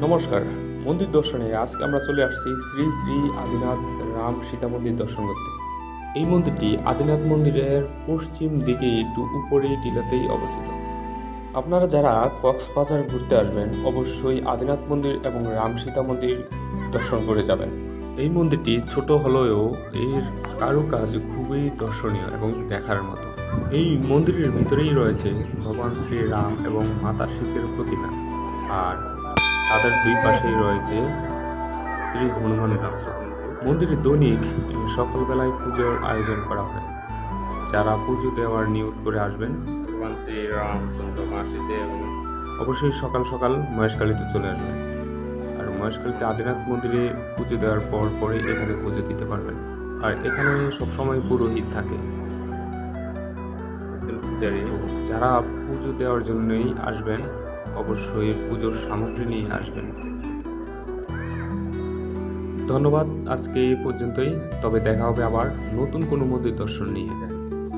নমস্কার। মন্দির দর্শনে আজকে আমরা চলে আসছি শ্রী শ্রী আদিনাথ রাম সীতা মন্দির দর্শন করতে। এই মন্দিরটি আদিনাথ মন্দিরের পশ্চিম দিকে একটু উপরে টিলাতেই অবস্থিত। আপনারা যারা কক্সবাজার ঘুরতে আসবেন অবশ্যই আদিনাথ মন্দির এবং রাম সীতা মন্দির দর্শন করে যাবেন। এই মন্দিরটি ছোট হলেও এর কারুকাজ খুবই দর্শনীয় এবং দেখার মতো। এই মন্দিরের ভিতরেই রয়েছে ভগবান শ্রীরাম এবং মাতা সীতার প্রতিমা, আর তাদের দুই পাশেই রয়েছে শ্রী হনুমান মন্দির। মন্দিরে দৈনিক সকালবেলায় পুজোর আয়োজন করা হয়। যারা পুজো দেওয়ার নিয়ত করে আসবেন ভগবান শ্রী রামচন্দ্র মা সীতা এবং অবশ্যই সকাল সকাল মহেশখালীতে চলে আসবেন। আর মহেশখালীতে আদিনাথ মন্দিরে পুজো দেওয়ার পরে এখানে পুজো দিতে পারবেন। আর এখানে সবসময় পুরোহিত থাকে। যারা পুজো দেওয়ার জন্যই আসবেন অবশ্যই পুজোর সামগ্রী নিয়ে আসবেন। ধন্যবাদ, আজকে এই পর্যন্তই। তবে দেখা হবে আবার নতুন কোনো মন্দির দর্শন নিয়ে।